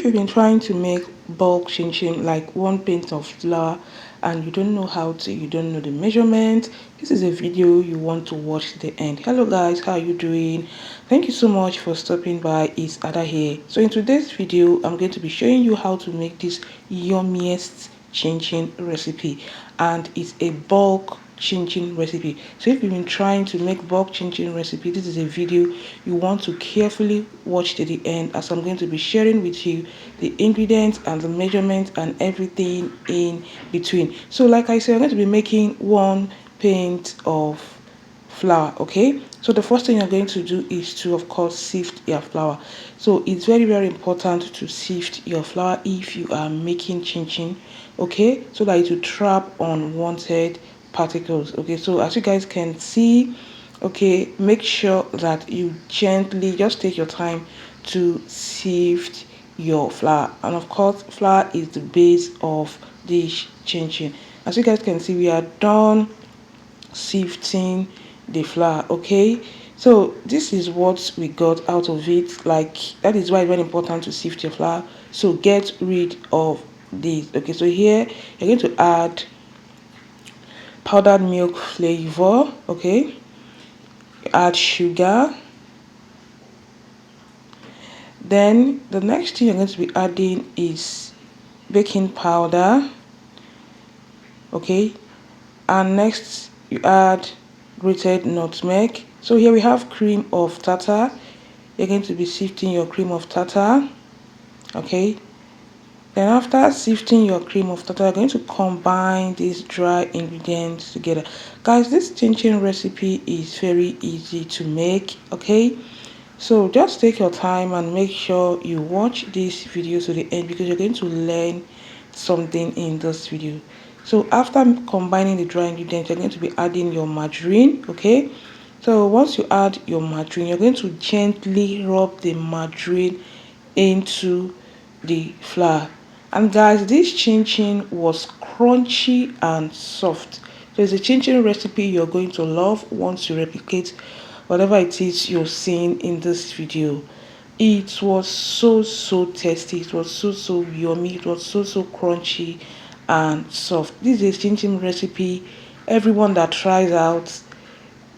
you've been trying to make bulk chin chin like one pint of flour and you don't know how to, you don't know the measurement, this is a video you want to watch to the end. Hello guys, how are you doing? Thank you so much for stopping by. It's Ada here. So in today's video, I'm going to be showing you how to make this yummiest chin chin recipe, and it's a bulk chin chin recipe. So if you've been trying to make bulk chin chin recipe, this is a video you want to carefully watch to the end, as I'm going to be sharing with you the ingredients and the measurements and everything in between. So like I said, I'm going to be making 1 pint of flour. Okay, so the first thing you're going to do is to, of course, sift your flour. So it's very important to sift your flour if you are making chin chin, okay, so that it will trap unwanted particles. Okay, so as you guys can see, okay, make sure that you gently just take your time to sift your flour. And of course, flour is the base of this chin chin. As you guys can see, we are done sifting the flour. Okay, so this is what we got out of it. Like, that is why it's very important to sift your flour. So get rid of this. Okay, so here you're going to add powdered milk flavor. Okay, add sugar. Then the next thing you're going to be adding is baking powder. Okay, and next you add grated nutmeg. So here we have cream of tartar. You're going to be sifting your cream of tartar. Okay, then after sifting your cream of tartar, you're going to combine these dry ingredients together. Guys, this chin chin recipe is very easy to make. Okay, so just take your time and make sure you watch this video to the end, because you're going to learn something in this video. So after combining the dry ingredients, you're going to be adding your margarine. Okay, so once you add your margarine, you're going to gently rub the margarine into the flour. And guys, this chin chin was crunchy and soft. So it's a chin chin recipe you're going to love once you replicate whatever it is you're seeing in this video. It was so tasty, it was so yummy, it was so crunchy and soft. This is a chin chin recipe everyone that tries out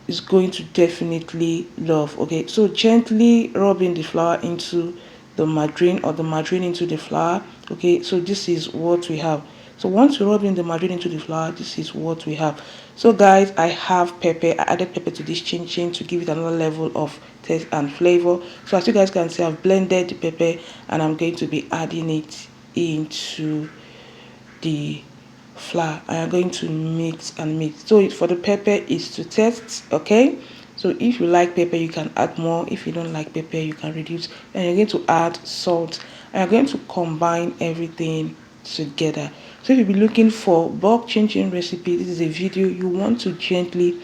is going to definitely love. Okay, so gently rubbing the flour into the margarine, or the margarine into the flour. Okay, so this is what we have. So once you rub in the margarine into the flour, this is what we have. So guys, I have pepper. I added pepper to this chin chin to give it another level of taste and flavor. So as you guys can see, I've blended the pepper and I'm going to be adding it into the flour. I am going to mix and mix. So for the pepper is to taste. Okay, so if you like pepper, you can add more. If you don't like pepper, you can reduce. And you're going to add salt, and you're going to combine everything together. So if you'll be looking for bulk chin chin recipe, this is a video you want to gently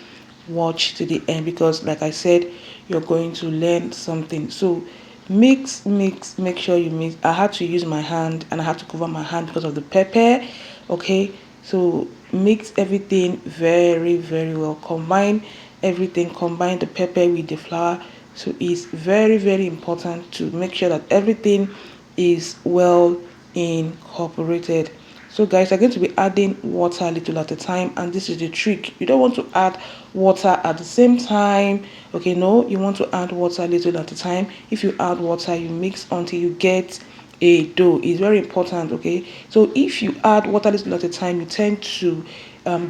watch to the end, because like I said, you're going to learn something. So mix, make sure you mix. I had to use my hand and I had to cover my hand because of the pepper. Okay, so mix everything very well. Combine everything, combine the pepper with the flour. So it's very important to make sure that everything is well incorporated. So guys, I'm going to be adding water a little at a time, and this is the trick. You don't want to add water at the same time. Okay, no, you want to add water a little at a time. If you add water, you mix until you get a dough. It's very important. Okay, so if you add water a little at a time, you tend to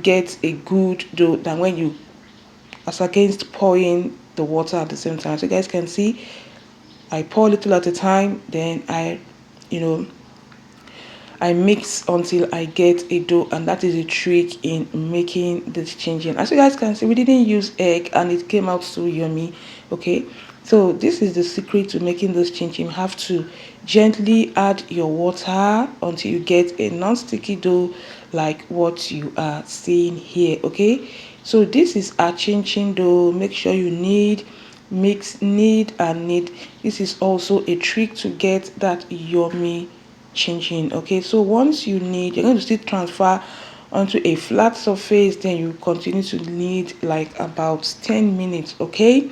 get a good dough than when you, as against pouring the water at the same time. So you guys can see, I pour a little at a time, then I mix until I get a dough, and that is a trick in making this chin chin. As you guys can see, we didn't use egg and it came out so yummy. Okay, so this is the secret to making this chin chin. You have to gently add your water until you get a non-sticky dough like what you are seeing here. Okay, so this is our chin chin dough. Make sure you knead and knead. This is also a trick to get that yummy chin chin. Okay, so once you knead, you're going to still transfer onto a flat surface, then you continue to knead like about 10 minutes. Okay,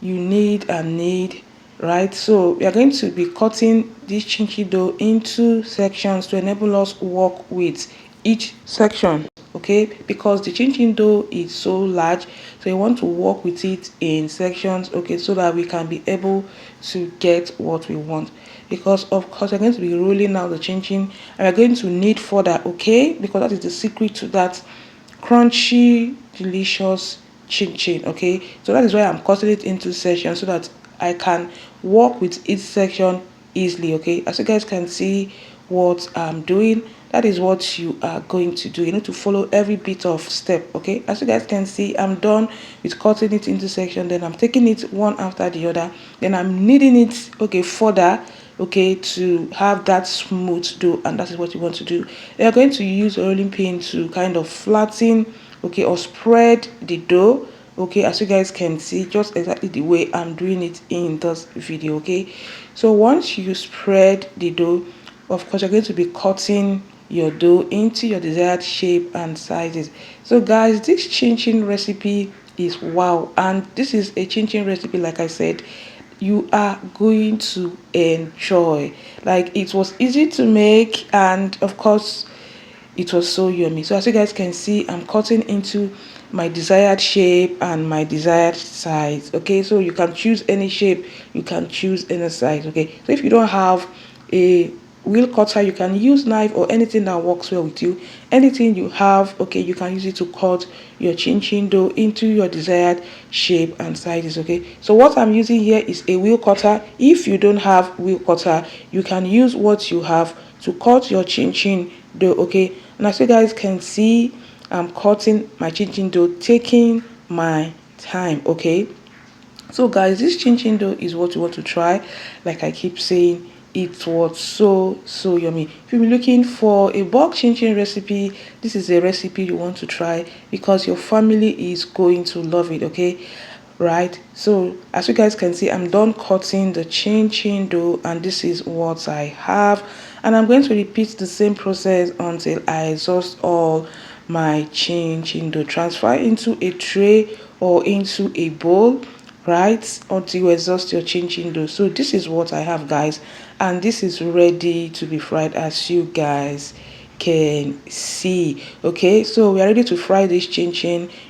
you knead and knead right? So we are going to be cutting this chinchi dough into sections to enable us work with each section, okay, because the chin dough is so large, so you want to work with it in sections, okay, so that we can be able to get what we want. Because of course we're going to be rolling out the chin and we're going to knead further, okay, because that is the secret to that crunchy delicious chin, okay. So that is why I'm cutting it into sections so that I can work with each section easily, okay. As you guys can see what I'm doing, that is what you are going to do. You need to follow every bit of step, okay. As you guys can see, I'm done with cutting it into section, then I'm taking it one after the other, then I'm kneading it, okay, further, okay, to have that smooth dough, and that is what you want to do. You are going to use a rolling pin to kind of flatten, okay, or spread the dough, okay, as you guys can see, just exactly the way I'm doing it in this video, okay. So once you spread the dough, of course you're going to be cutting your dough into your desired shape and sizes. So guys, this chin recipe is wow, and this is a chin recipe, like I said, you are going to enjoy. Like, it was easy to make, and of course it was so yummy. So as you guys can see, I'm cutting into my desired shape and my desired size, okay. So you can choose any shape, you can choose any size, okay. So if you don't have a wheel cutter, you can use knife or anything that works well with you. Anything you have, okay, you can use it to cut your chin dough into your desired shape and sizes, okay. So what I'm using here is a wheel cutter. If you don't have wheel cutter, you can use what you have to cut your chin dough, okay. And as you guys can see, I'm cutting my chin dough, taking my time, okay. So guys, this chin dough is what you want to try. Like I keep saying, it was so yummy. If you're looking for a bulk chin recipe, this is a recipe you want to try, because your family is going to love it, okay. Right, so as you guys can see, I'm done cutting the chin dough, and this is what I have, and I'm going to repeat the same process until I exhaust all my chin dough. Transfer into a tray or into a bowl, right, until you exhaust your chin dough. So this is what I have, guys, and this is ready to be fried, as you guys can see, okay. So we are ready to fry this chin.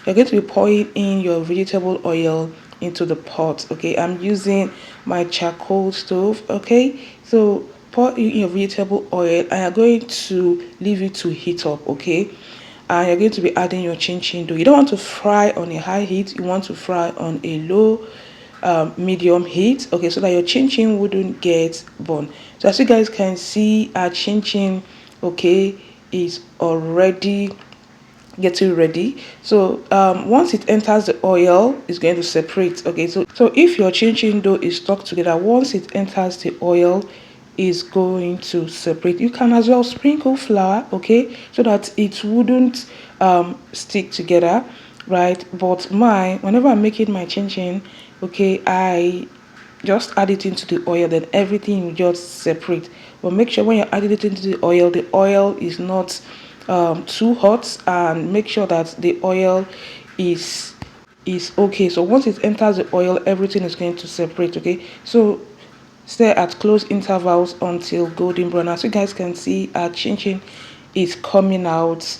You're going to be pouring in your vegetable oil into the pot, okay. I'm using my charcoal stove, okay. So pour in your vegetable oil and you're going to leave it to heat up, okay. And you're going to be adding your chin dough. You don't want to fry on a high heat, you want to fry on a low medium heat, okay, so that your chin wouldn't get burned. So as you guys can see, our chin, okay, is already getting ready. So once it enters the oil, it's going to separate, okay. So if your chin dough is stuck together, once it enters the oil, is going to separate. You can as well sprinkle flour, okay, so that it wouldn't stick together, right. But whenever I'm making my chin, okay, I just add it into the oil, then everything will just separate. But make sure when you're adding it into the oil is not too hot, and make sure that the oil is okay. So once it enters the oil, everything is going to separate, okay. So stir at close intervals until golden brown. As you guys can see, our chin is coming out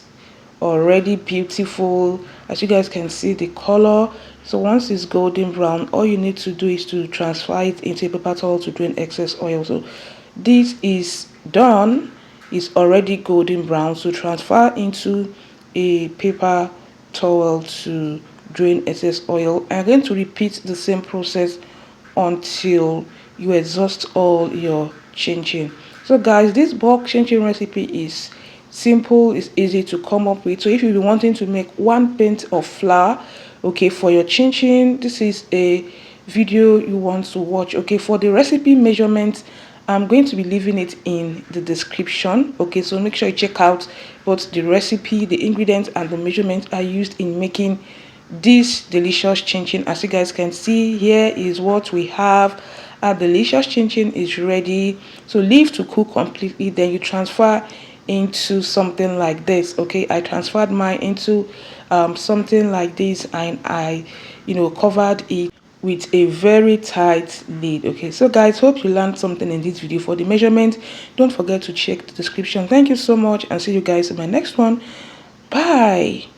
already beautiful. As you guys can see, the color. So once it's golden brown, all you need to do is to transfer it into a paper towel to drain excess oil. So this is done, it's already golden brown, so transfer into a paper towel to drain excess oil. I'm going to repeat the same process until you exhaust all your chin. So guys, this bulk chin recipe is simple, it's easy to come up with. So if you're wanting to make 1 pint of flour, okay, for your chin, this is a video you want to watch, okay. For the recipe measurements, I'm going to be leaving it in the description, okay. So make sure you check out both the recipe, the ingredients, and the measurements I used in making this delicious chin. As you guys can see, here is what we have. Our delicious chin is ready. So leave to cook completely, then you transfer into something like this, okay. I transferred mine into something like this, and I covered it with a very tight lid. Okay, so guys, hope you learned something in this video. For the measurement, don't forget to check the description. Thank you so much, and see you guys in my next one. Bye.